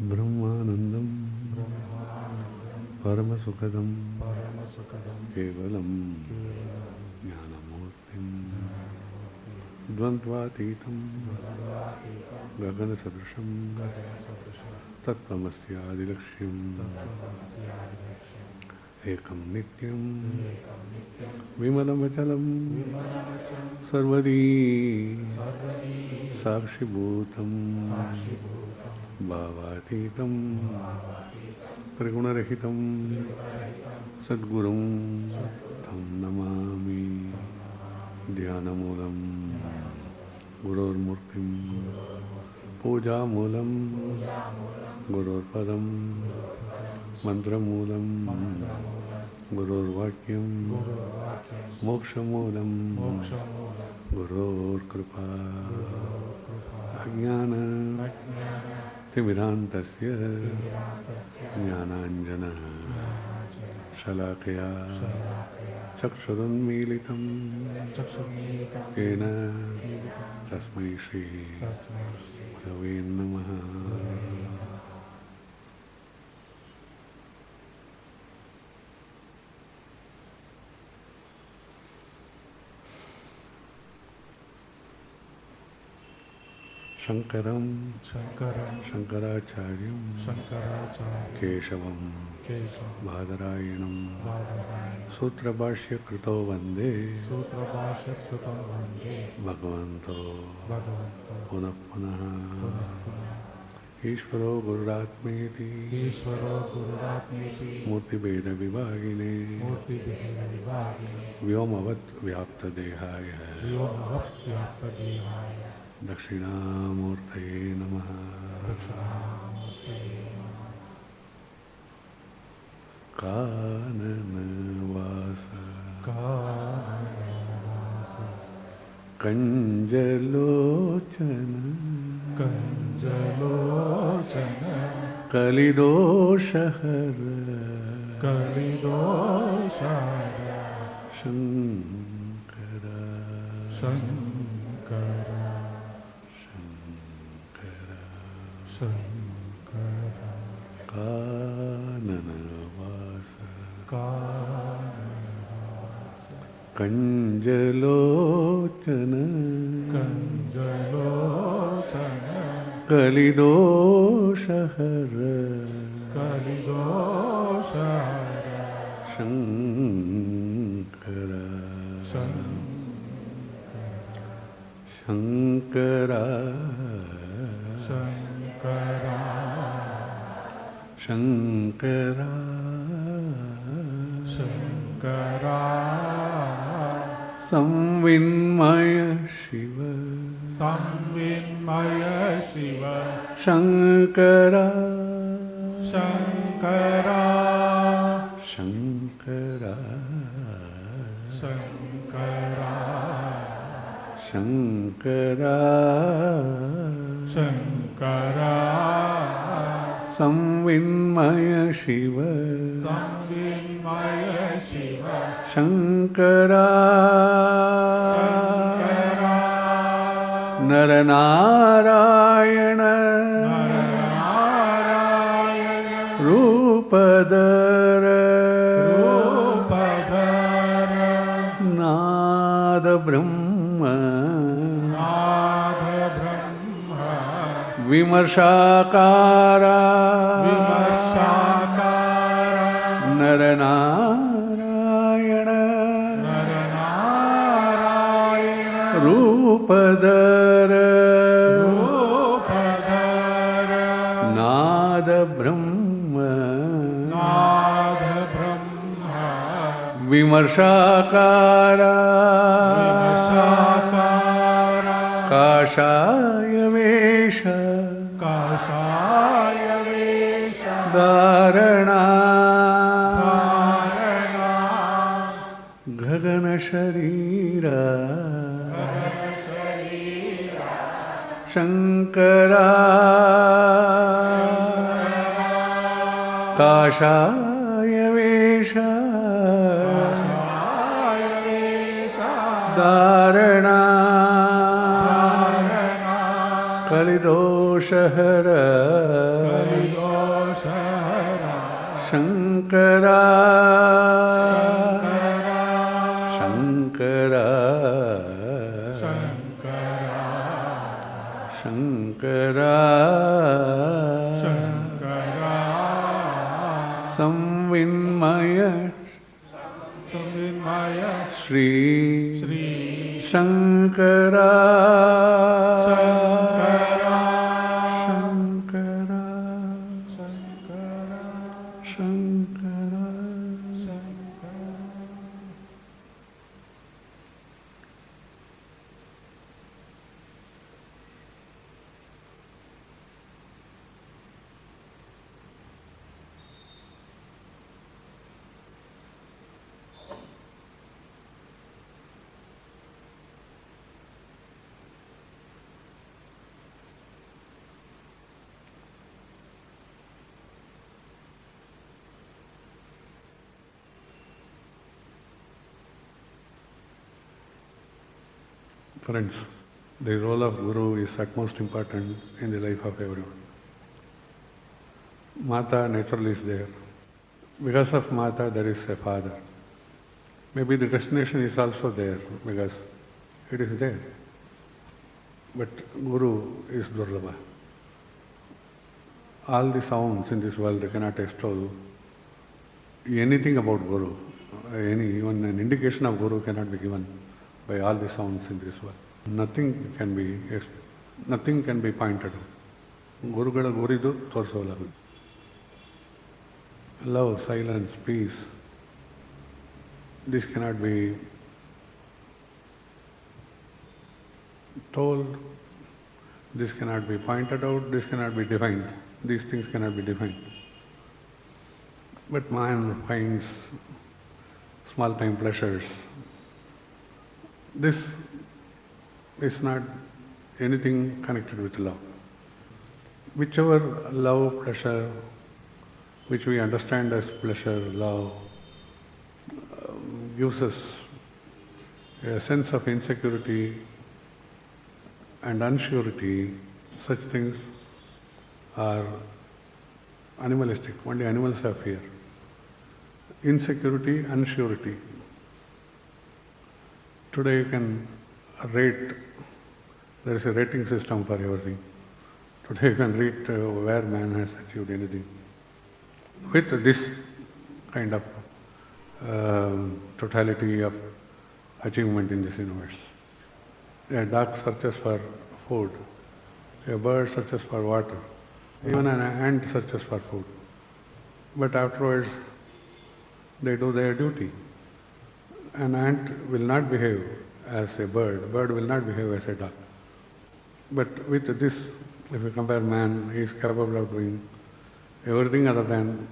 ब्रह्मानंदं परमसुखदं केवलं ज्ञानमूर्तिं द्वन्द्वातीतं गगनसदृशं तत्त्वमस्यादिलक्ष्यम् एकं नित्यं विमलमचलं सर्वदी साक्षिभूतं भावातीतं त्रिगुणरहितं सद्गुरुं तं नमामि। ध्यानमूलं गुरोर्मूर्तिं पूजामूलं गुरोर्पदं मन्त्रमूलं गुरोर्वाक्यं मोक्षमूलं गुरोर्कृपा। अज्ञान तिमिरान्तस्य ज्ञानाञ्जनः शलाकया चक्षुरुन्मीलितं येन तस्मै श्री गुरवे नमः। शंकरं शंकराचार्यं केशवं बादरायणं सूत्रभाष्यकृतो वन्दे भगवन्तो पुनः पुनः। ईश्वरो गुरुरात्मेति मूर्तिभेदविभागिने व्योमवत् व्याप्तदेहाय दक्षिणामूर्तये नमः। काननवास कंजलोचन कलिदोषहर शंकरा काननवास कंजलोचन कलिदोषहर शंकरा शंकरा शंकरा संविन्मय शिव शंकरा शंकरा शंकरा संविन्मय शिव शंकरा नरनारायण रूपधर नाद ब्रह्म विमर्शाकारा नरनारायण रूपधर नाद ब्रह्म विमर्शाकारा काषाय वेश धारणा गगन शरीर शंकरा काषाय वेश धारणा कलिदोषहर Shankara Shankara Shankara संविन्मय Shri Shankara Shankara Shankara Friends, the role of Guru is utmost important in the life of everyone. Mata naturally is there. Because of Mata, there is a father. Maybe the destination is also there because it is there. But Guru is Durlabha. All the sounds in this world cannot extol anything about Guru. Even an indication of Guru cannot be given by all the sounds in this world. Nothing can be pointed out. Gurugala Guridu Torsola. Love, silence, peace. This cannot be told, this cannot be pointed out, this cannot be defined. These things cannot be defined. But man finds small-time pleasures. This is not anything connected with love. Whichever love, pleasure, which we understand as pleasure, love, gives us a sense of insecurity and unsurety, such things are animalistic. Only animals have fear. Insecurity, unsurety. Today you can rate, there is a rating system for everything. Today you can rate where man has achieved anything. With this kind of totality of achievement in this universe. A dog searches for food, a bird searches for water, even an ant searches for food. But afterwards, they do their duty. An ant will not behave as a bird will not behave as a dog. But with this, if you compare man, he is capable of doing everything other than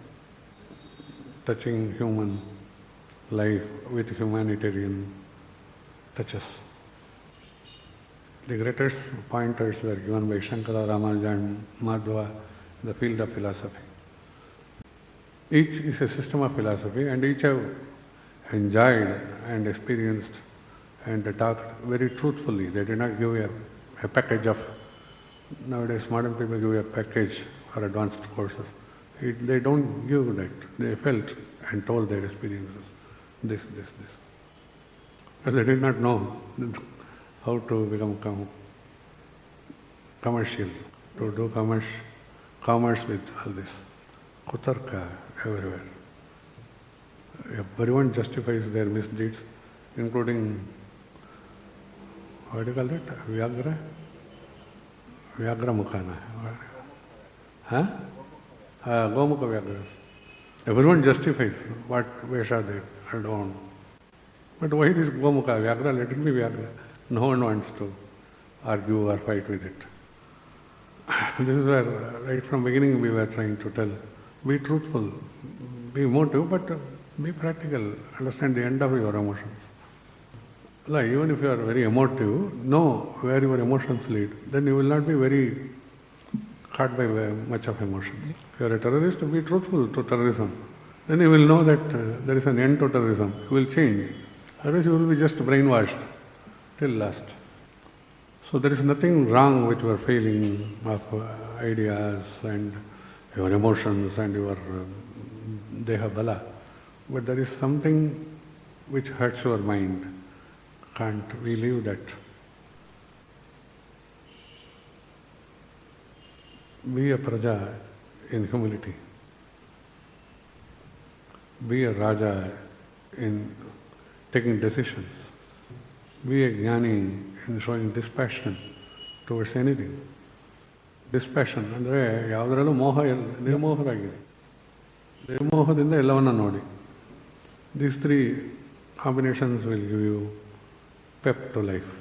touching human life with humanitarian touches. The greatest pointers were given by Shankara, Ramanuja and Madhva in the field of philosophy. Each is a system of philosophy and each have enjoyed and experienced and talked very truthfully. They did not give a package of, nowadays modern people give a package for advanced courses. They don't give that. They felt and told their experiences. This. But they did not know how to become commercial, to do commerce with all this. Kutarka everywhere. Everyone justifies their misdeeds, including, what do you call it? Vyagra Mukhana. Huh? Gomukha Vyagras. Everyone justifies what Vesha they adorn. But why this Gomukha Vyagra? Let it be Vyagra. No one wants to argue or fight with it. This is where, right from beginning, we were trying to tell, be truthful, be emotive, but be practical, understand the end of your emotions. Like, even if you are very emotive, know where your emotions lead, then you will not be very caught by much of emotion. If you are a terrorist, be truthful to terrorism. Then you will know that there is an end to terrorism. You will change. Otherwise, you will be just brainwashed till last. So there is nothing wrong with your feeling of ideas and your emotions and your deha bala. But there is something which hurts your mind. Can't we leave that? Be a praja in humility. Be a raja in taking decisions. Be a jnani in showing dispassion towards anything. Dispassion ಅಂದರೆ ಯಾವುದರಲ್ಲೂ ಮೋಹ ನಿರ್ಮೋಹರಾಗಿದೆ. ನಿರ್ಮೋಹದಿಂದ ಎಲ್ಲವನ್ನ ನೋಡಿ. These three combinations will give you pep to life.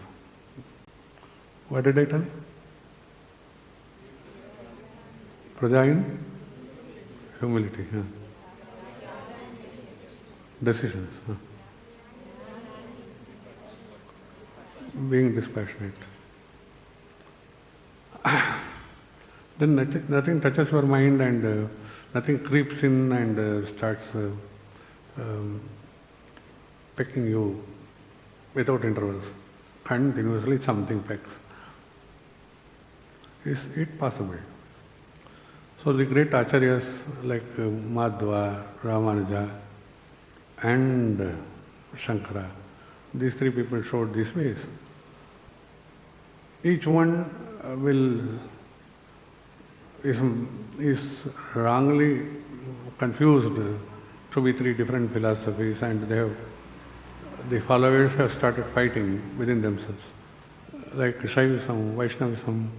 What did I tell? Praja in humility. Decisions. Being dispassionate. Then nothing touches your mind and nothing creeps in and starts pecking you without intervals. Continuously something pecks. Is it possible? So the great acharyas like Madhva, Ramanuja and Shankara, these three people showed these ways. Each one is wrongly confused to be three different philosophies, and the followers have started fighting within themselves. Like Shaivism, Vaishnavism,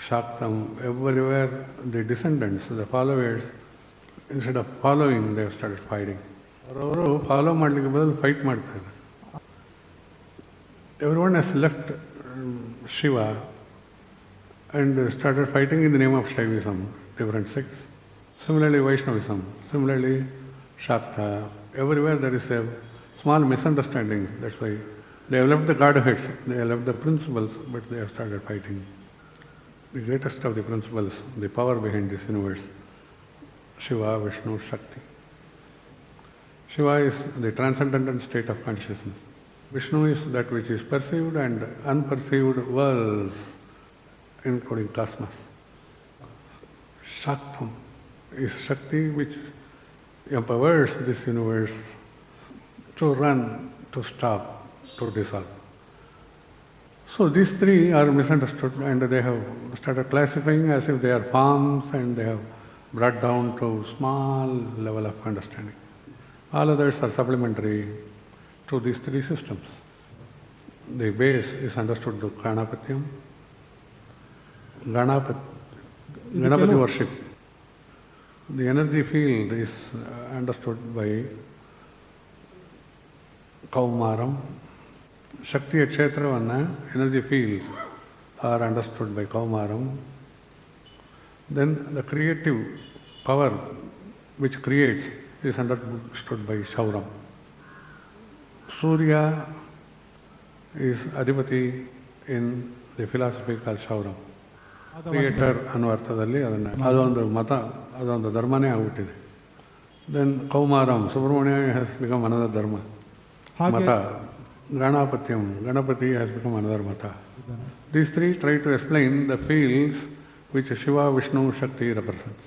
Shaktam, everywhere the descendants, the followers, instead of following, they have started fighting. ಅವರು follow ಮಾಡಲಿಕ್ಕೆ ಬದಲು fight ಮಾಡ್ತಾರೆ. Everyone has left Shiva and started fighting in the name of Shaivism, different sects. Similarly Vaishnavism, similarly Shakta, everywhere there is a small misunderstanding. That's why they have left the godheads, they have left the principles, but they have started fighting. The greatest of the principles, the power behind this universe, Shiva, Vishnu, Shakti. Shiva is the transcendental state of consciousness. Vishnu is that which is perceived and unperceived worlds, including cosmos. Shaktam is Shakti which empowers this universe to run, to stop, to dissolve. So these three are misunderstood and they have started classifying as if they are forms and they have brought down to small level of understanding. All others are supplementary to these three systems. The base is understood to Ganapatyam, Ganapati worship. The energy field is understood by Kaumaram. Shakti Kshetravanna, energy fields are understood by Kaumaram. Then the creative power which creates is understood by Shauram. Surya is Adhipati in the philosophy called Shauram. Creator ಅನ್ನೋ ಅರ್ಥದಲ್ಲಿ ಅದೊಂದು ಮತ, ಅದೊಂದು ಧರ್ಮನೇ ಆಗ್ಬಿಟ್ಟಿದೆ. Then Kaumaram, Subramanya has become another dharma. Mata, Ganapatyam, Ganapati has become another mata. These three try to explain the fields which Shiva, Vishnu, Shakti represents.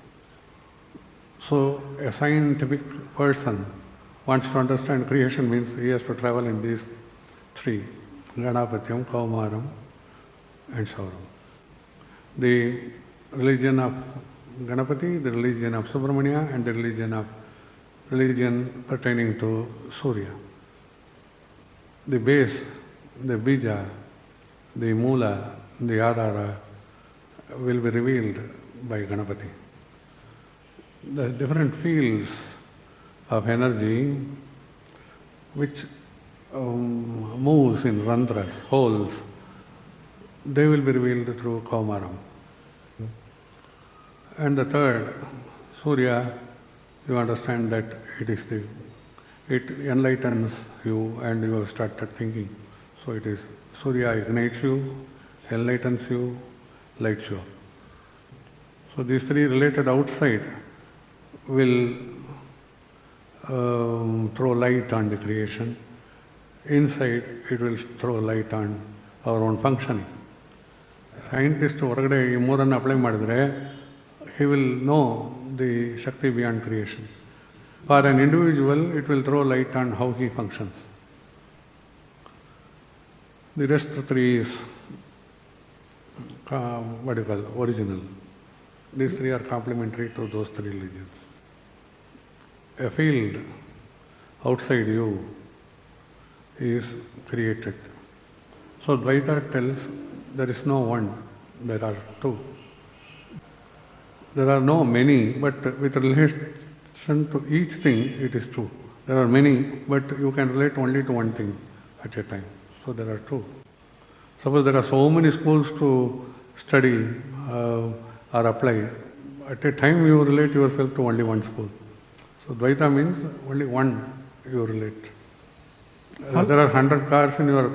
So a scientific person wants to understand creation means he has to travel in these three, Ganapatyam, Kaumaram and Shauram. The religion of Ganapati, the religion of Subramanya and the religion pertaining to Surya. The base, the bija, the moola, the adhara will be revealed by Ganapati. The different fields of energy which moves in rantras, holes, they will be revealed through Kaumaram. And the third, Surya, you understand that it enlightens you and you have started thinking. So it is Surya ignites you, enlightens you, lights you up. So these three related outside will throw light on the creation. Inside it will throw light on our own functioning. Scientist ಹೊರಗಡೆ ಈ ಮೂರನ್ನು apply ಮಾಡಿದ್ರೆ he will know the Shakti beyond creation. For an individual, it will throw light on how he functions. The rest three is original. These three are complementary to those three religions. A field outside you is created. So Dvaita tells there is no one, there are two. There are no many, but with relation to each thing it is true. There are many, but you can relate only to one thing at a time. So there are two. Suppose there are so many schools to study or apply. At a time you relate yourself to only one school. So Dvaita means only one you relate. There are 100 cars in your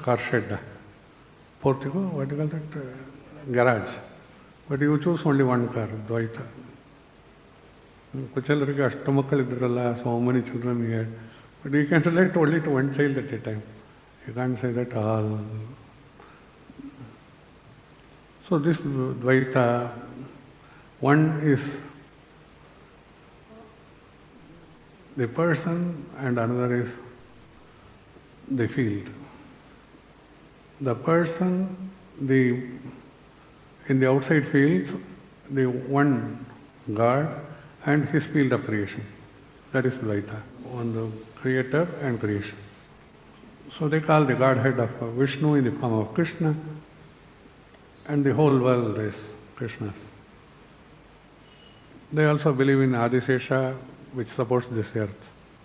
car shed, portico, garage. But you choose only one car, Dvaita. Kuchalrige ashtu makkalidralla, so many children here. But you can relate only to one child at a time. You can't say that all. So this Dvaita, one is the person and another is the field. The person, in the outside fields, the one God and his field of creation. That is Dvaita, on the creator and creation. So they call the Godhead of Vishnu in the form of Krishna, and the whole world is Krishna's. They also believe in Adisesha, which supports this earth.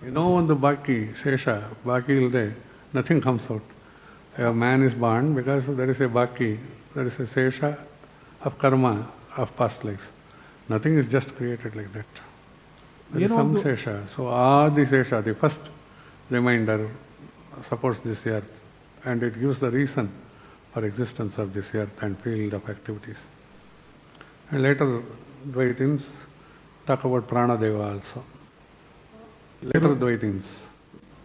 You know, on the Baki, Sesha, Baki ilde, nothing comes out. A man is born because there is a Baki, there is a Sesha of karma, of past lives. Nothing is just created like that. There is some Sesha. So Adi Sesha, the first reminder, supports this earth, and it gives the reason for existence of this earth and field of activities. And later Dvaitins talk about Pranadeva also. Later Dvaitins,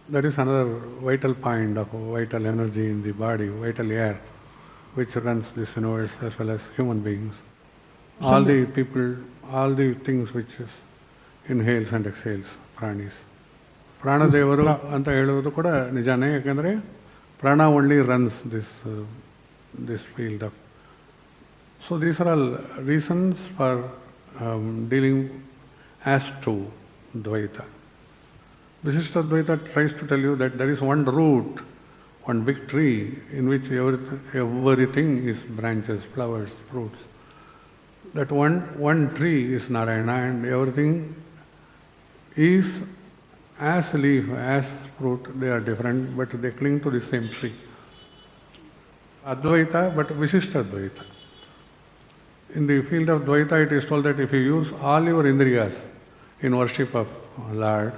that is another vital point of vital energy in the body, vital air, which runs this universe as well as human beings. All the people, all the things which is inhales and exhales, pranis. ಪ್ರಾಣದೇವರು ಅಂತ ಹೇಳುವುದು ಕೂಡ ನಿಜಾನೇ, ಯಾಕೆಂದರೆ ಪ್ರಾಣ only runs this field of. So these are all reasons for dealing as to Dvaita. Visishta Dvaita tries to tell you that there is one root, one big tree in which everything is branches, flowers, fruits. That one tree is Narayana, and everything is as leaf, as fruit. They are different, but they cling to the same tree. Advaita, but Visishta Dvaita. In the field of Dvaita, it is told that if you use all your indriyas in worship of Lord,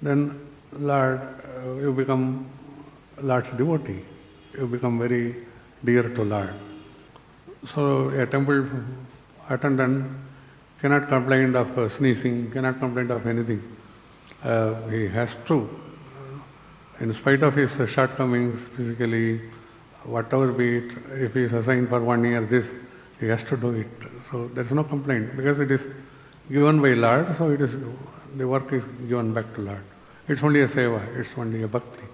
then Lord, you become Lord's devotee. You become very dear to Lord. So a temple attendant cannot complain of sneezing, cannot complain of anything. He has to, in spite of his shortcomings physically, whatever be it, if he is assigned for 1 year this, he has to do it. So there is no complaint, because it is given by Lord, so it is, the work is given back to Lord. It's only a seva, it's only a bhakti.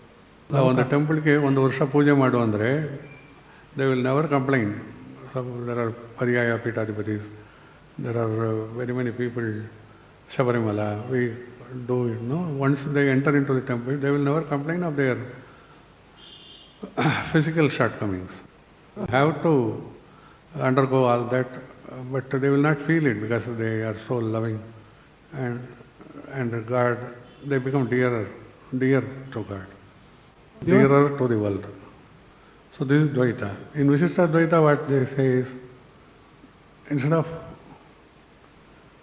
Now on the temple ke ಒಂದು ವರ್ಷ ಪೂಜೆ ಮಾಡು ಅಂದರೆ they will never complain. So there are Pariyaya Pitadipatis, there are very many people, Shabarimala, we do it, no? Once they enter into the temple, they will never complain of their physical shortcomings. Have to undergo all that, but they will not feel it because they are so loving, and God, they become dear to God, dearer to the world. So this is Dvaita. In Visishta Dvaita, what they say is, instead of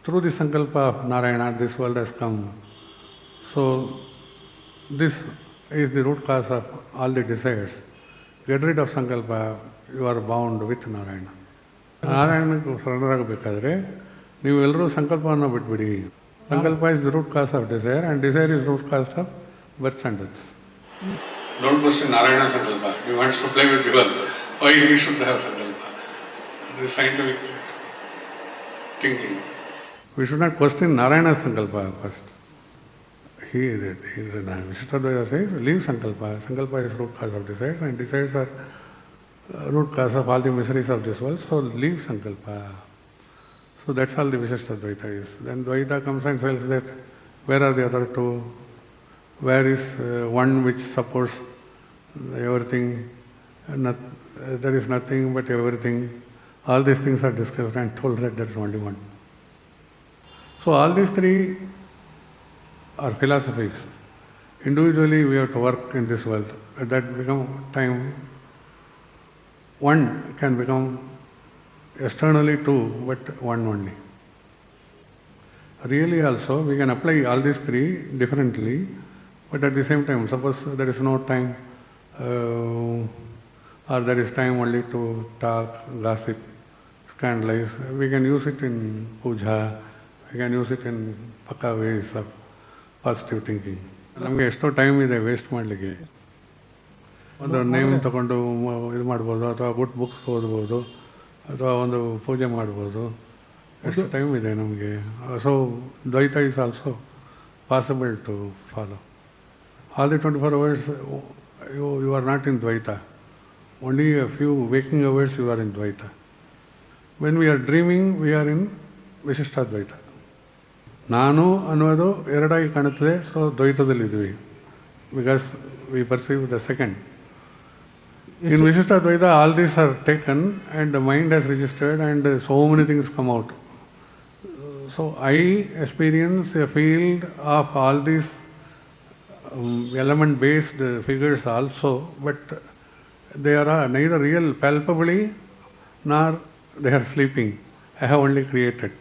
through the sankalpa of Narayana, this world has come. So this is the root cause of all the desires. Get rid of sankalpa, you are bound with Narayana. ನಾರಾಯಣಕ್ಕೆ ಶರಣರಾಗಬೇಕಾದ್ರೆ ನೀವೆಲ್ಲರೂ ಸಂಕಲ್ಪವನ್ನು ಬಿಟ್ಬಿಡಿ. Sankalpa is the root cause of desire and desire is root cause of births and deaths. Don't question Narayana Sankalpa. He wants to play with the world. Why he should have Sankalpa? This scientific thinking. We should not question Narayana Sankalpa first. Vishishtadvaita says, leave Sankalpa. Sankalpa is root cause of desires, and desires are root cause of all the miseries of this world, so leave Sankalpa. So that's all the Vishishtadvaita is. Then Dvaita comes and tells that where are the other two? Where is one which supports everything? There is nothing but everything. All these things are discussed and told that there is only one. So all these three are philosophies. Individually we have to work in this world. At that time, one can become externally two, but one only. Really also we can apply all these three differently, but at the same time, suppose there is no time or there is time only to talk, gossip, scandalize, we can use it in puja, we can use it in pakka ways of positive thinking. ನಮಗೆ ಎಷ್ಟೋ time ಇದೆ waste ಮಾಡಲಿಕ್ಕೆ. ಒಂದು name ತಗೊಂಡು ಇದು ಮಾಡ್ಬೋದು, ಅಥವಾ books ಓದ್ಬೋದು, ಅಥವಾ ಒಂದು ಪೂಜೆ ಮಾಡ್ಬೋದು. ಎಷ್ಟು ಟೈಮ್ ಇದೆ ನಮಗೆ. So Dvaita is also possible to follow. All the 24 hours you are not in Dvaita. Only a few waking hours you are in Dvaita. When we are dreaming, we are in Vishishtadvaita. ನಾನು ಅನ್ನೋದು ಎರಡಾಗಿ ಕಾಣುತ್ತದೆ, so ದ್ವೈತದಲ್ಲಿದ್ದೀವಿ. Because we perceive the second. In Vishishtadvaita, all these are taken and the mind has registered and so many things come out. So I experience a field of all these element-based figures also, but they are neither real palpably nor they are sleeping. I have only created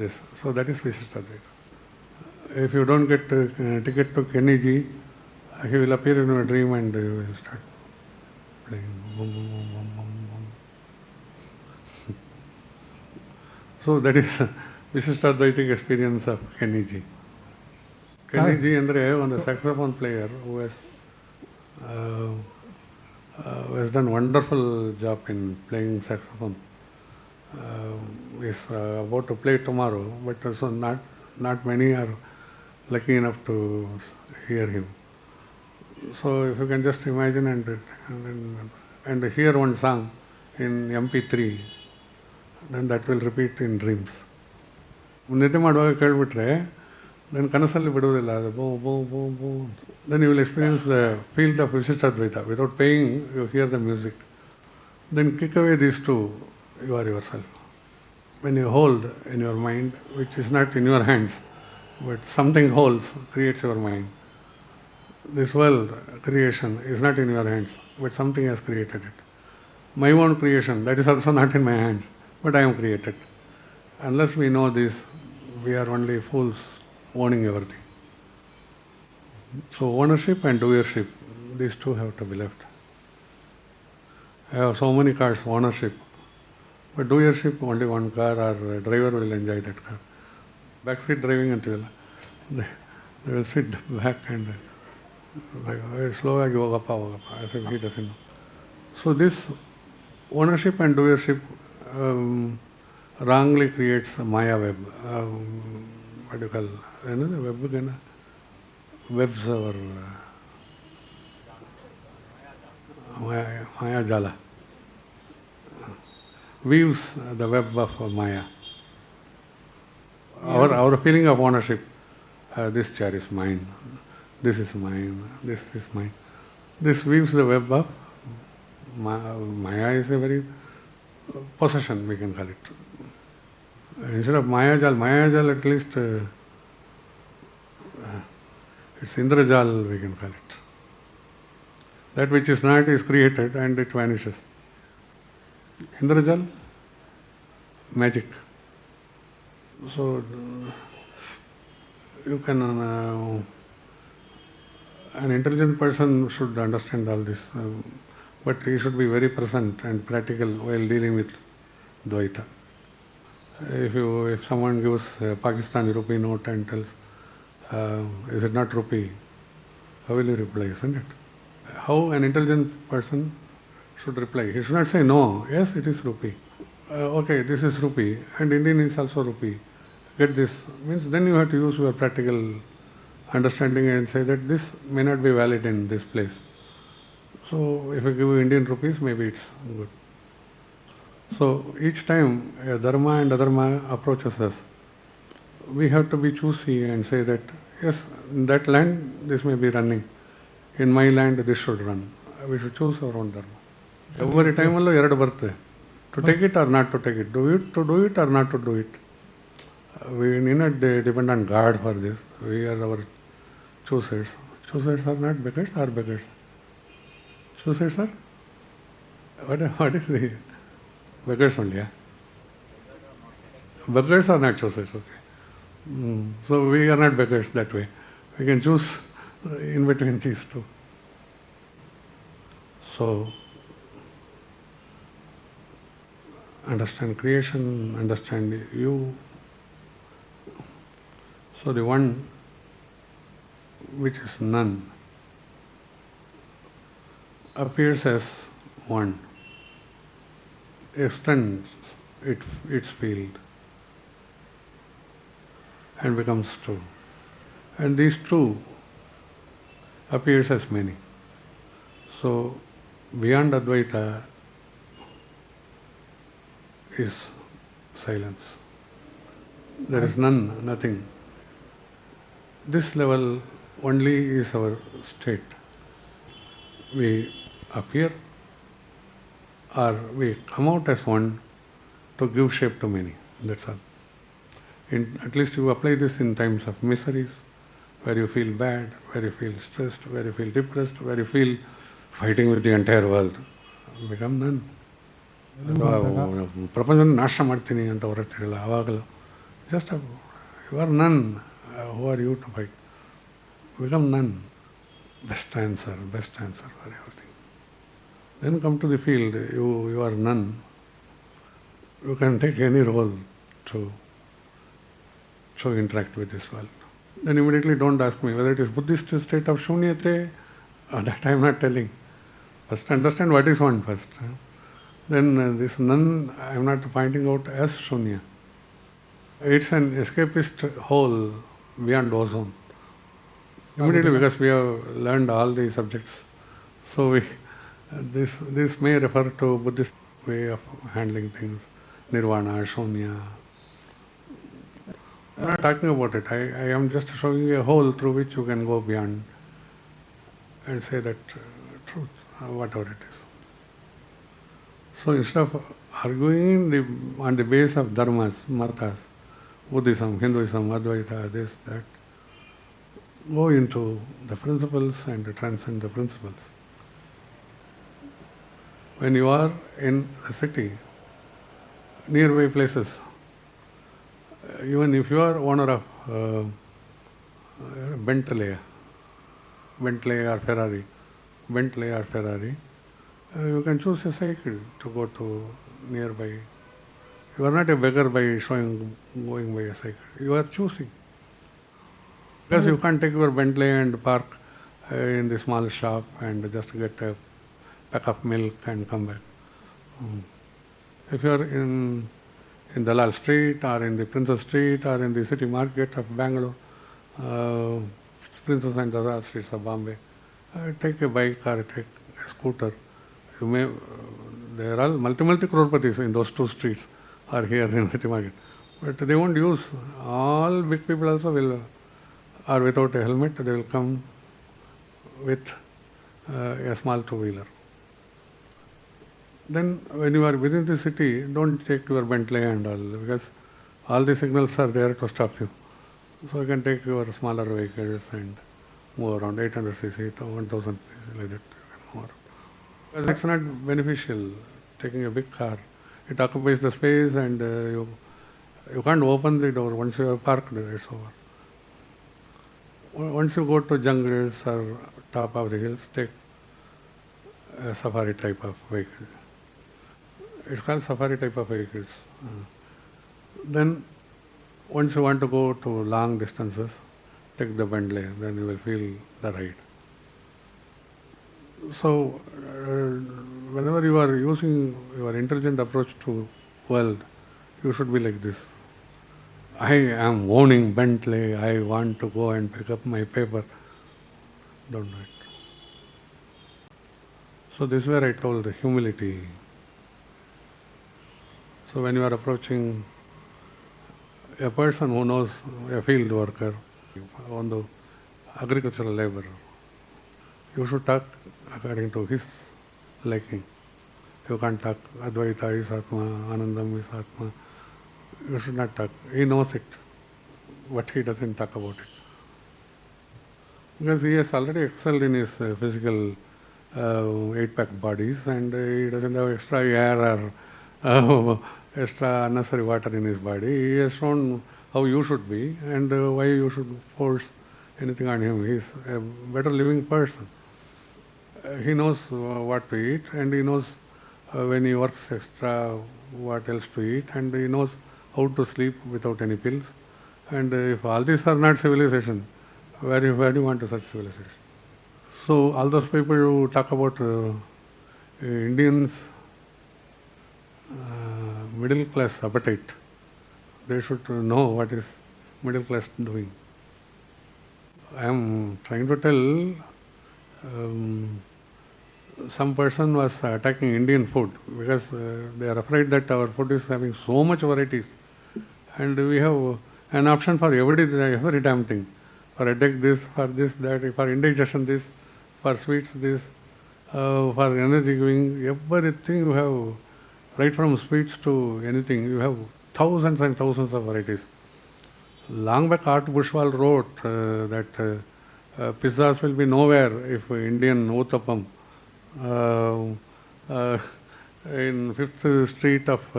this. So that is Vishishtadvaita. If you don't get ticket to Kenny G, he will appear in your dream and you will start playing. Boom, boom, boom, boom, boom, boom. So that is Vishishtadvaitic experience of Kenny G. Kenny G ಅಂದರೆ ಒಂದು saxophone player who has done wonderful job in playing saxophone. Is about to play tomorrow, but also not many are lucky enough to hear him. So if you can just imagine and hear one song in MP3, then that will repeat in dreams. ನಿದ್ದೆ ಮಾಡುವಾಗ ಕೇಳಿಬಿಟ್ರೆ then ಕನಸಲ್ಲಿ ಬಿಡುವುದಿಲ್ಲ, ಅದು ಬೋ ಬೋ ಬೋ ಬೋ. Then you will experience the field of Vishishtadvaita. Without paying, you hear the music. Then kick away these two, you are yourself. When you hold in your mind, which is not in your hands, but something holds, creates your mind. This world creation is not in your hands, but something has created it. My own creation, that is also not in my hands, but I am created. Unless we know this, we are only fools owning everything. So ownership and doership, these two have to be left. I have so many cars, ownership, but doership, only one car or a driver will enjoy that car. Backseat driving ಅಂತೀವಲ್ಲ, they will sit back and slow ಆಗಿ ಹೋಗಪ್ಪ as if he doesn't know. So this ownership and doership wrongly creates a Maya web. What do you call web? Webs or Maya Jala. Weaves the web of Maya. Our feeling of ownership, this chair is mine, this is mine, this is mine. This weaves the web of Maya is a very possession, we can call it. Instead of Mayajal at least it's Indrajal, we can call it. That which is not is created and it vanishes. Indrajal, magic. So you can, an intelligent person should understand all this, but he should be very present and practical while dealing with Dvaita. If someone gives a Pakistani rupee note and tells, is it not rupee? How will you reply, isn't it? How an intelligent person should reply? He should not say, no, yes, it is rupee. Okay, this is rupee, and Indian is also rupee. Get this. Means then you have to use your practical understanding and say that this may not be valid in this place. So if I give you Indian rupees, maybe it's good. So each time a dharma and adharma approaches us, we have to be choosy and say that, yes, in that land this may be running. In my land this should run. We should choose our own dharma. Every time allo ಎರಡು ಬರುತ್ತೆ. To take it or not to take it. To do it or not to do it. We need not depend on God for this. We are our choosers. Choosers are not beggars or beggars. Choosers are? What is the beggars only? Yeah? Beggars are not choosers, okay. So we are not beggars that way. We can choose in between these two. So, understand creation, understand you. So the one which is none appears as one, extends its field and becomes two. And these two appears as many. So beyond Advaita is silence. There is none, nothing. This level only is our state. We appear or we come out as one to give shape to many. That's all. At least you apply this in times of miseries, where you feel bad, where you feel stressed, where you feel depressed, where you feel fighting with the entire world. Become none. ಪ್ರಪಂಚವನ್ನು ನಾಶ ಮಾಡ್ತೀನಿ ಅಂತ ಹೊರಡ್ತಿರಲ್ಲ ಆವಾಗಲೂ just you are none who are you to fight become none best answer for everything then come to the field you are none you can take any role to interact with this world. Then immediately don't ask me whether it is Buddhist state of Shunyate, that I am not telling. First understand what is one first. Then this none I am not pointing out as Shunya. It's an escapist hole beyond ozone. Immediately because we have learned all the subjects. So this may refer to Buddhist way of handling things. Nirvana, Shunya. I am not talking about it. I am just showing you a hole through which you can go beyond and say that truth, whatever it is. So instead of arguing on the base of dharmas, matas, Buddhism, Hinduism, Advaita, this, that, go into the principles and transcend the principles. When you are in a city, nearby places, even if you are owner of Bentley or Ferrari, you can choose a cycle to go to nearby. You are not a beggar by going by a cycle. You are choosing. Because you can't take your Bentley and park in the small shop and just get a pack of milk and come back. If you are in Dalal Street or in the Princess Street or in the city market of Bangalore, Princess and Dalal streets of Bombay, take a bike or take a scooter. There are all multi crorepati's in those two streets or here in the city market. But they won't use, all big people also will, or without a helmet, they will come with a small two-wheeler. Then when you are within the city, don't take your Bentley and all, because all the signals are there to stop you. So you can take your smaller vehicles and move around, 800cc, 1000cc, like that. You can move around. Because it's not beneficial taking a big car. It occupies the space and you can't open the door. Once you have parked, it's over. Once you go to jungles or top of the hills, take a safari type of vehicle. It's called safari type of vehicles. Then once you want to go to long distances, take the Bentley, then you will feel the ride. So, whenever you are using your intelligent approach to world, you should be like this. I am owning Bentley, I want to go and pick up my paper. Don't do it. So this is where I told the humility. So when you are approaching a person who knows, a field worker, on the agricultural labor, you should talk according to his liking. You can't talk Advaita is Atma, Anandam is Atma. You should not talk. He knows it, but he doesn't talk about it. Because he has already excelled in his physical 8-pack bodies, and he doesn't have extra air or extra unnecessary water in his body. He has shown how you should be and why you should force anything on him. He is a better living person. He knows what to eat, and he knows when he works extra what else to eat, and he knows how to sleep without any pills. And if all these are not civilization, where do you want to such civilization? So all those people who talk about Indians middle class appetite, they should know what is middle class doing. I am trying to tell some person was attacking Indian food because they are afraid that our food is having so much varieties, and we have an option for every damn thing. For headache this, for this, that, for indigestion this, for sweets this, for energy giving, everything you have, right from sweets to anything, you have thousands and thousands of varieties. Long back Art Bushwal wrote that pizzas will be nowhere if Indian Uttapam in 5th Street of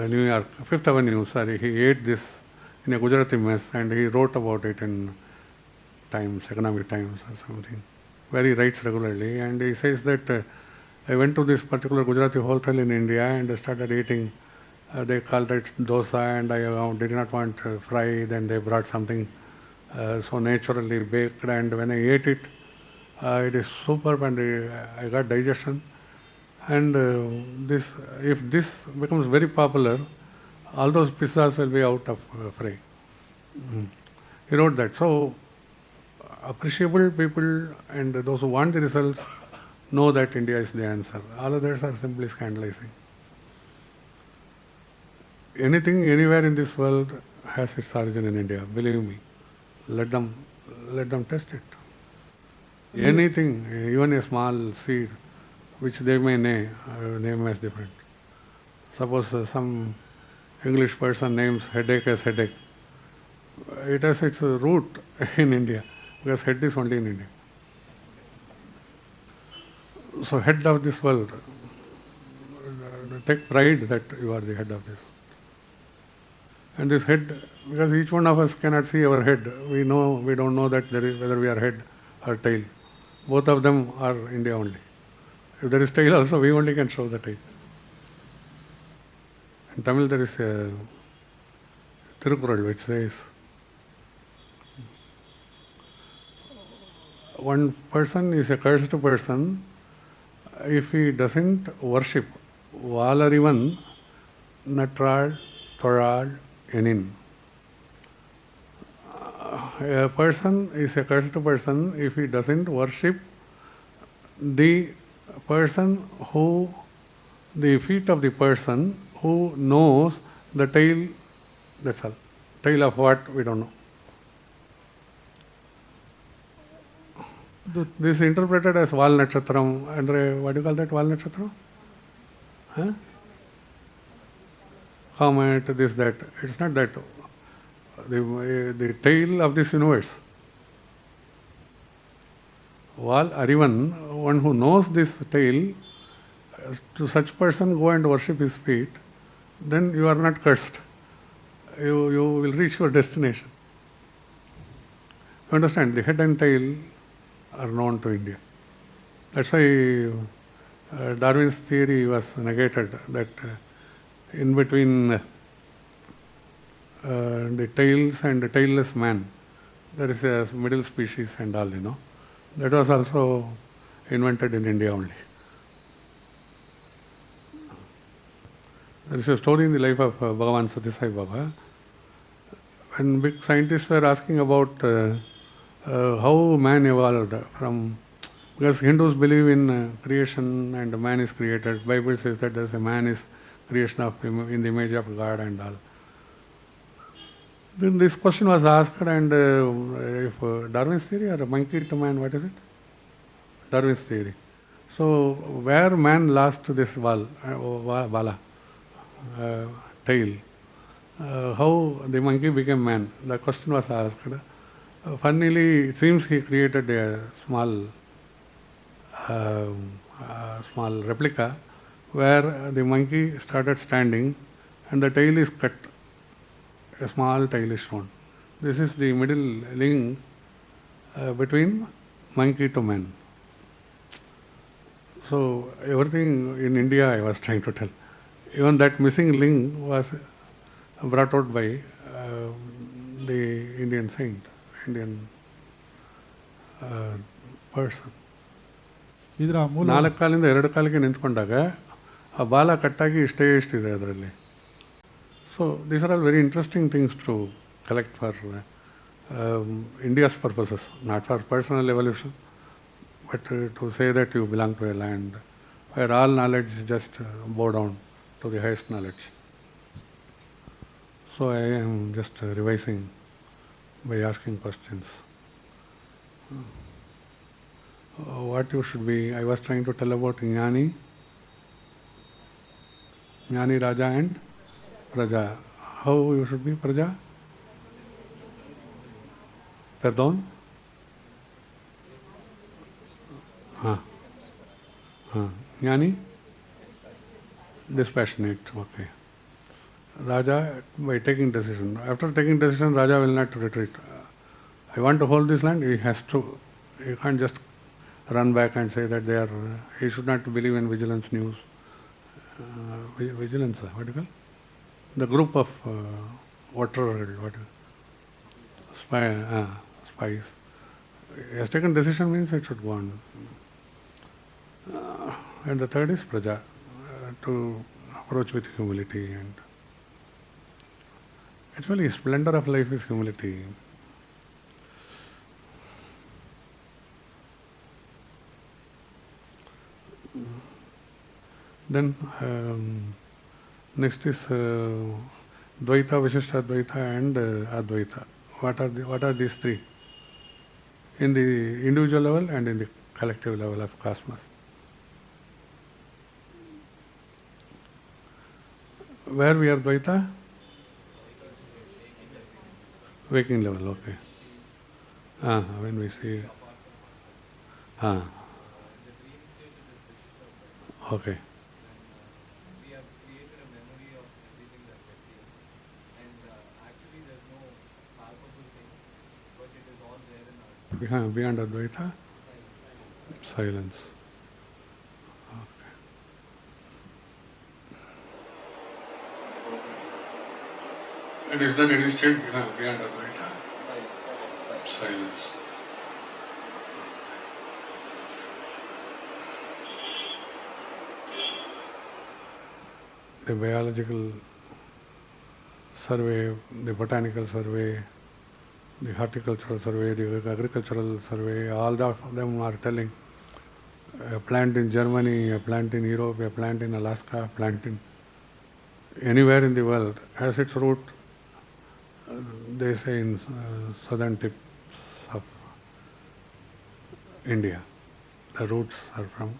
New York, 5th Avenue, sorry, he ate this in a Gujarati mess and he wrote about it in Times, Economic Times or something, where he writes regularly, and he says that I went to this particular Gujarati hotel in India and started eating. They called it dosa, and I did not want fry. Then they brought something so naturally baked, and when I ate it, it is superb, and I got digestion. And if this becomes very popular, all those pizzas will be out of fry. He wrote that. So appreciable people and those who want the results know that India is the answer. All others are simply scandalizing. Anything, anywhere in this world has its origin in India. Believe me. Let them test it. Anything, even a small seed, which they may name as different. Suppose some English person names headache as headache. It has its root in India, because head is only in India. So head of this world, take pride that you are the head of this. And this head, because each one of us cannot see our head, we don't know that whether we are head or tail. Both of them are India only. If there is tail also, we only can show the tail. In Tamil there is a Tirukural which says, one person is a cursed person if he doesn't worship Valarivan Natral Thoral Enin. A person is a cursed person if he doesn't worship the feet of the person who knows the tail, that's all. Tail of what, we don't know. This is interpreted as Val Nakshatram, and what do you call that, Val Nakshatram? Huh? Comet, this, that. It's not that. The tail of this universe. Val Arivan, one who knows this tail, to such person go and worship his feet, then you are not cursed. You will reach your destination. You understand? The head and tail are known to India. That's why Darwin's theory was negated that in between the tails and the tailless man, there is a middle species and all, That was also invented in India only. There is a story in the life of Bhagavan Sathya Sai Baba. When big scientists were asking about how man evolved from, because Hindus believe in creation and man is created. Bible says that there's a man is creation of in the image of God and all. Then this question was asked, and if Darwin's theory or monkey to man, what is it? Darwin's theory. So where man lost this bala, tail, how the monkey became man? The question was asked. Funnily, it seems he created a small replica where the monkey started standing and the tail is cut. A small tail is shown. This is the middle link between monkey to man. So everything in India I was trying to tell. Even that missing link was brought out by the Indian saint, Indian person. ನಾಲ್ಕು ಕಾಲಿಂದ ಎರಡು ಕಾಲಿಗೆ ನಿಂತ್ಕೊಂಡಾಗ ಆ ಬಾಲ ಕಟ್ಟಾಗಿ ಇಷ್ಟೇ ಇಷ್ಟಿದೆ ಅದರಲ್ಲಿ. So these are all very interesting things to collect for India's purposes, not for personal evolution, but to say that you belong to a land where all knowledge just bow down to the highest knowledge. So I am just revising by asking questions. What you should be, I was trying to tell about Jnani, Raja and Praja. How you should be Praja? Pardon? Jnani? Dispassionate, okay. Raja, by taking decision. After taking decision, Raja will not retreat. I want to hold this land, he has to. You can't just run back and say that they are, he should not believe in vigilance news. Vigilance, what do you call? The group of spies. He has taken decision means it should go on. And the third is Praja, to approach with humility. And actually, splendor of life is humility. Then next is Dvaita, Vishishtadvaita and Advaita. What are these three? In the individual level and in the collective level of cosmos. Where we are Dvaita? Waking level, okay. When we see. Okay. We have created a memory of everything that we're seeing. And actually there's no palpable thing, but it is all there in us. Beyond Advaita? Silence. Okay. And is that any state beyond Advaita? Silence. The biological survey, the botanical survey, the horticultural survey, the agricultural survey, all of them are telling a plant in Germany, a plant in Europe, a plant in Alaska, a plant in anywhere in the world has its root, they say, in southern tips of India. The roots are from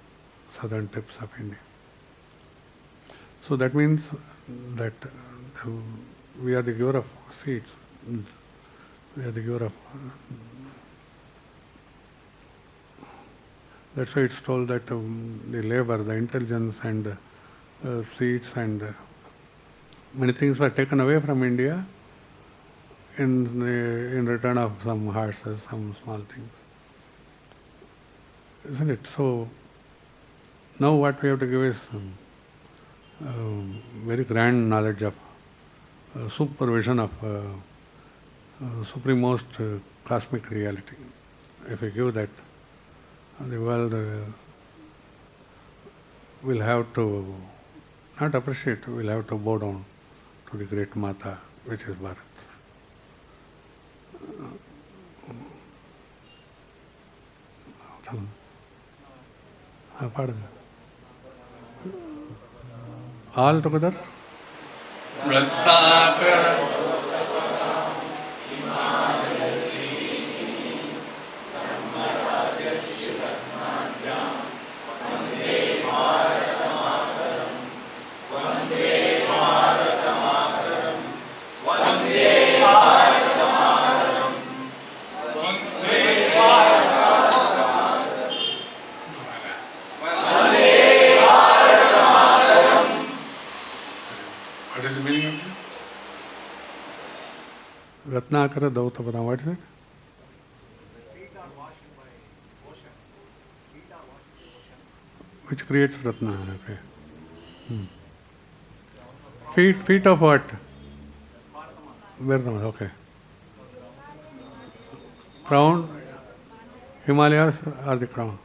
southern tips of India. So that means that we are the giver of seeds. We are the giver of. That's why it's told that the labor, the intelligence, and seeds and many things were taken away from India in return of some horses, some small things. Isn't it? So Now what we have to give is very grand knowledge of supervision of supremost cosmic reality. If we give that, the world will have to not appreciate, will have to bow down to the great Mata, which is Bharat. Pardon. All together? What is the meaning of this? Ratnakara Dautapada, what is it? Which creates Ratna, okay. Feet of what? Vardhama, okay. Crown, Himalayas are the crown.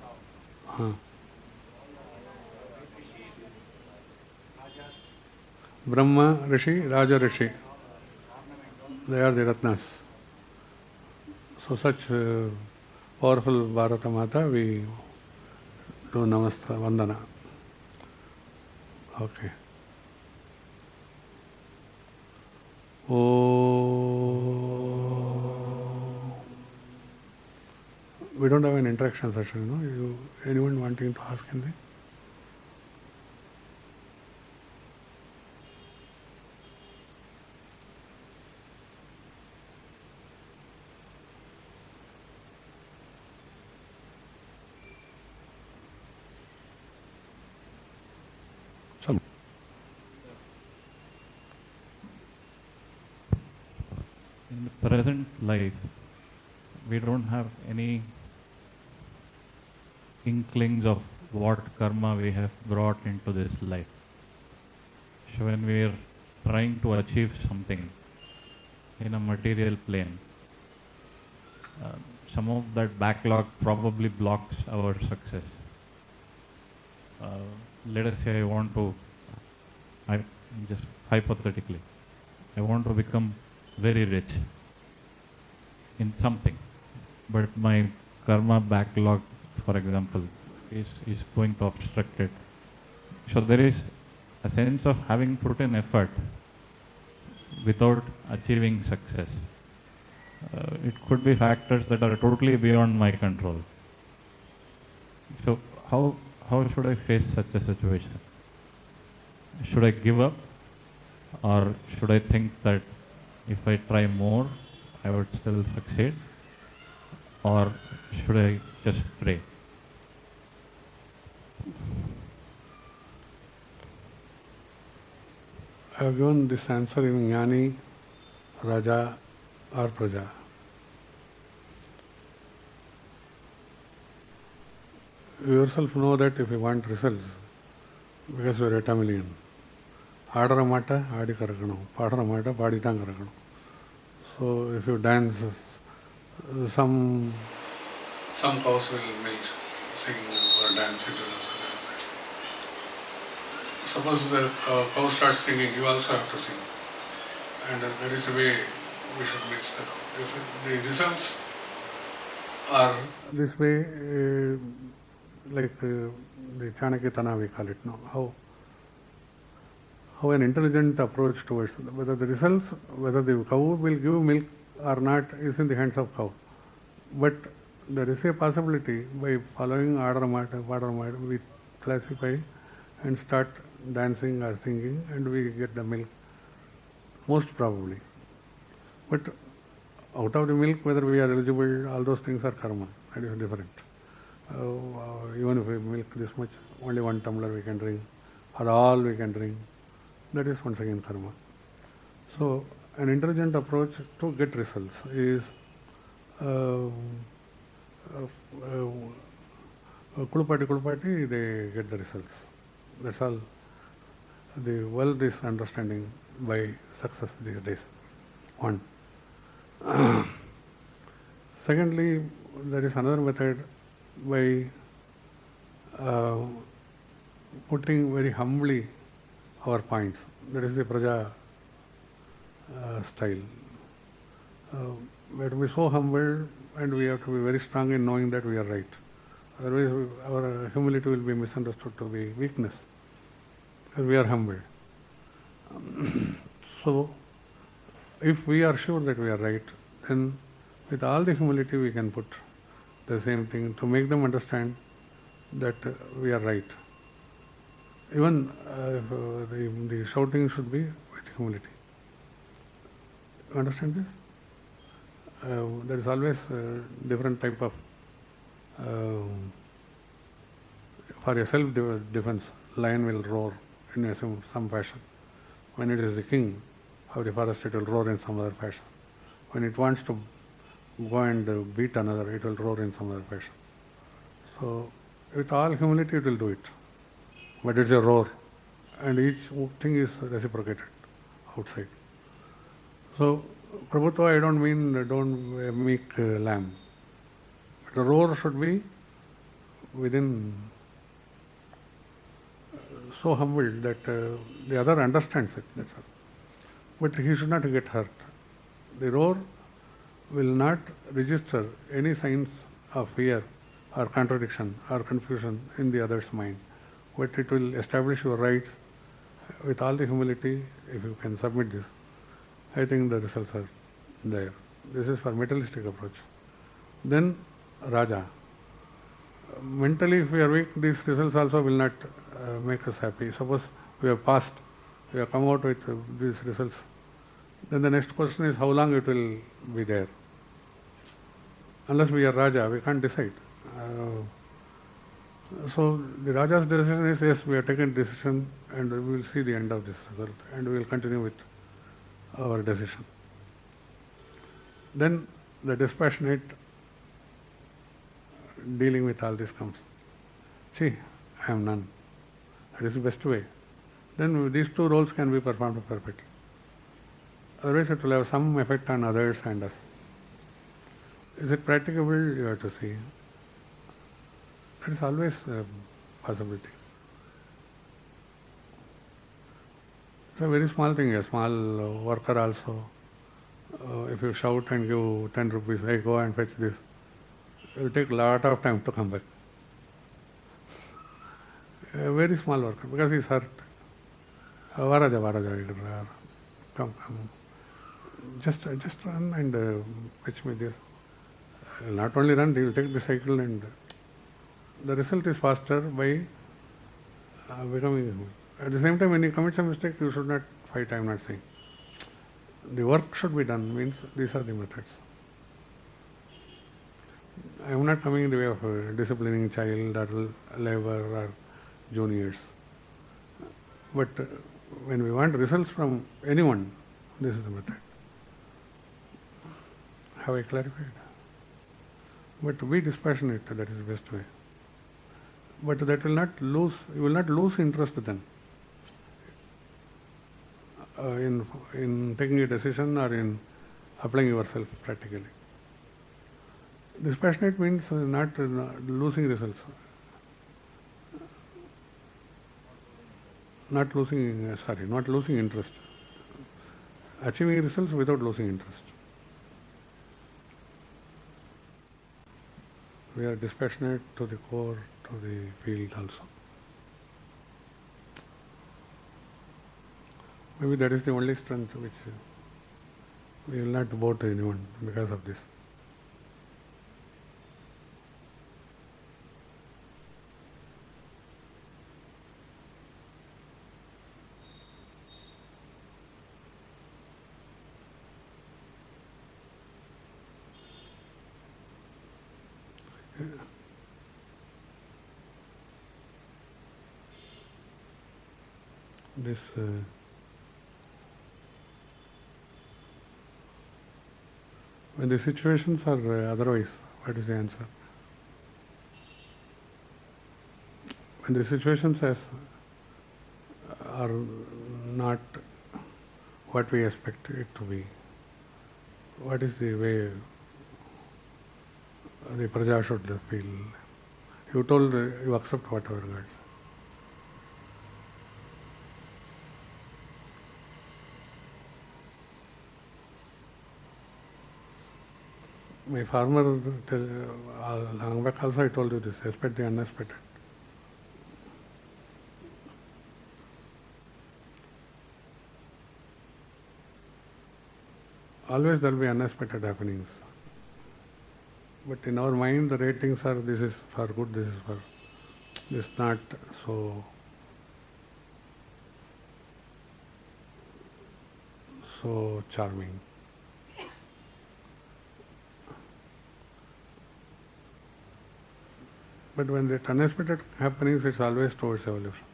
Brahma Rishi, Raja Rishi, they are the Ratnas. So such powerful Bharata Mata, we do Namasta, Vandana. Okay. We don't have an interaction session, no? Anyone wanting to ask anything? Some. In the present life, we don't have any inklings of what karma we have brought into this life. So when we are trying to achieve something in a material plane, some of that backlog probably blocks our success. Let us say just hypothetically, I want to become very rich in something, but my karma backlog, for example, is going to obstruct it. So there is a sense of having put in effort without achieving success. It could be factors that are totally beyond my control. So how should I face such a situation? Should I give up, or should I think that if I try more, I would still succeed, or should I just pray? I have given this answer in Jnani, Raja or Praja. You yourself know that if you want results, because you are a Tamilian, ಆಡರ ಮಾಟ ಆಡಿ ಕರಕಣು, ಪಾಡರ ಮಾಟ ಪಾಡಿತಾ ಕರಕಣು. So if you dance, some cows will milk, sing or dance. Suppose the cow starts singing, you also have to sing. And that is the way we should mix the cow. If the results are this way, like the Chanakitana we call it now, how an intelligent approach towards whether the results, whether the cow will give milk or not is in the hands of cow. But there is a possibility by following Adara Mata, Padara Mata, we classify and start dancing or singing and we get the milk, most probably. But out of the milk, whether we are eligible, all those things are karma, that is different. Even if we milk this much, only 1 tumbler we can drink, or all we can drink, that is once again karma. So an intelligent approach to get results is Kulupati, they get the results. That's all. The wealth is understanding by success these days. One. Secondly, there is another method by putting very humbly our points. That is the Praja style. We have to be so humble and we have to be very strong in knowing that we are right. Otherwise, our humility will be misunderstood to be weakness because we are humble. So, if we are sure that we are right, then with all the humility we can put the same thing to make them understand that we are right. Even the shouting should be with humility. Understand this? There is always different type of for a self-defense, lion will roar in some fashion. When it is the king of the forest, it will roar in some other fashion. When it wants to go and beat another, it will roar in some other fashion. So, with all humility, it will do it. But it's a roar, and each thing is reciprocated outside. So, Prabhutva, I don't mean don't make lamb. But the roar should be within so humble that the other understands it. That's all. But he should not get hurt. The roar will not register any signs of fear or contradiction or confusion in the other's mind. But it will establish your rights with all the humility. If you can submit this, I think the results are there. This is for materialistic approach. Then Raja. Mentally, if we are weak, these results also will not make us happy. Suppose we have passed, we have come out with these results. Then the next question is how long it will be there. Unless we are Raja, we can't decide. So the Raja's decision is, yes, we have taken decision and we will see the end of this result and we will continue with our decision. Then the dispassionate dealing with all this comes. See, I am none. That is the best way. Then these two roles can be performed perfectly. Otherwise it will have some effect on others and us. Is it practicable? You have to see. That is always a possibility. It's a very small thing, a small worker also. If you shout and give 10 rupees, hey, go and fetch this, it will take a lot of time to come back. A very small worker, because he is hurt. Varaja, come. Just run and fetch me this. Not only run, he will take the cycle and the result is faster by becoming. At the same time, when you commit some mistake, you should not fight, I am not saying. The work should be done, means these are the methods. I am not coming in the way of disciplining child or labor or juniors. But when we want results from anyone, this is the method. Have I clarified? But to be dispassionate, that is the best way. But that will not lose, you will not lose interest then in taking a decision or in applying yourself practically. Dispassionate means not losing results, not losing interest, achieving results without losing interest. We are dispassionate to the core, to the field also. Maybe that is the only strength which we will not bow to anyone because of this. This when the situations are otherwise, what is the answer? when the situations are not what we expect it to be, what is the way the praja should feel? You told you accept whatever God. My farmer, long back also I told you this, expect the unexpected. Always there will be unexpected happenings. But in our mind the ratings are this is for good, this is for this not so charming. But when that unexpected happenings, it's always towards evolution.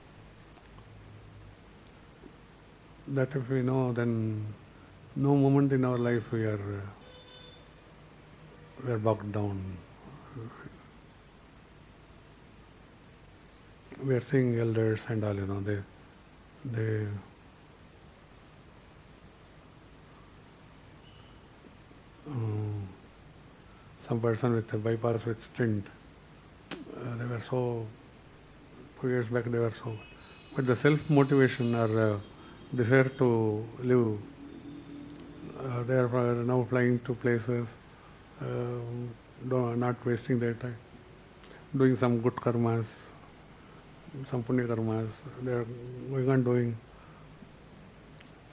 That if we know, then no moment in our life we are bogged down. We are seeing elders and all, they some person with a bypass with stent. They were so, 2 years back they were so, but the self-motivation or desire to live, they are now flying to places, not wasting their time, doing some good karmas, some punya karmas, they are going on doing.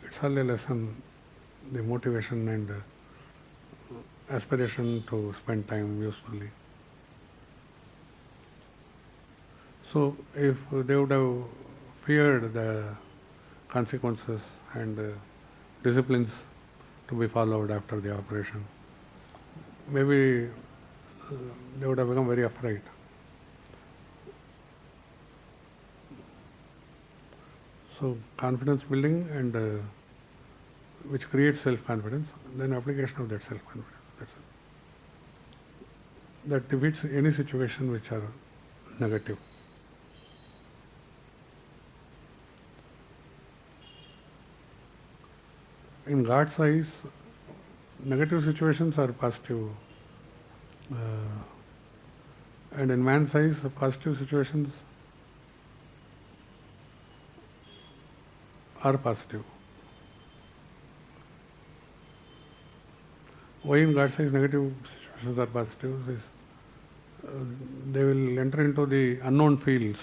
It's all a lesson, the motivation and aspiration to spend time usefully. So if they would have feared the consequences and disciplines to be followed after the operation, maybe they would have become very afraid. So confidence building and which creates self-confidence, then application of that self-confidence. That defeats any situation which are negative. In God's eyes, negative situations are positive, and in man's eyes, positive situations are positive. Why in God's eyes negative situations are positive is they will enter into the unknown fields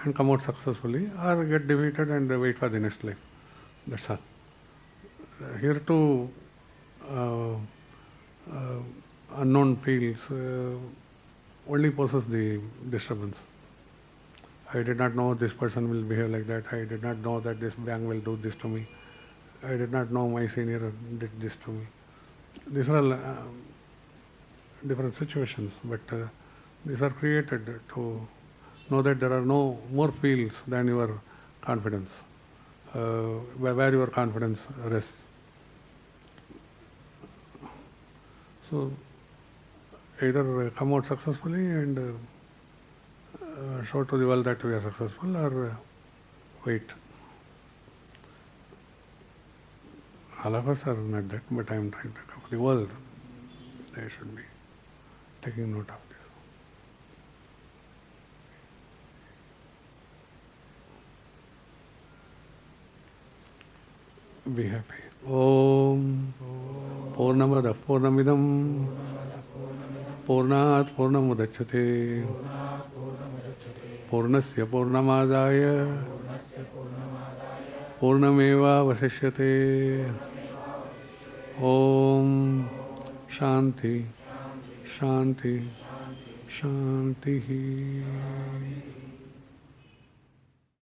and come out successfully, or get defeated and wait for the next life. That's all. Here too, unknown fields only poses the disturbance. I did not know this person will behave like that. I did not know that this bank will do this to me. I did not know my senior did this to me. These are all different situations, but these are created to know that there are no more fields than your confidence, where your confidence rests. So either come out successfully and show to the world that we are successful, or wait. All of us are not that, but I am trying to cover the world. They should be taking note of this. Be happy. Om Purnamada Purnamidam Purnat Purnamudachyate Purnasya Purnamadaya Purnameva Vasishyate. Om Shanti Shanti Shanti.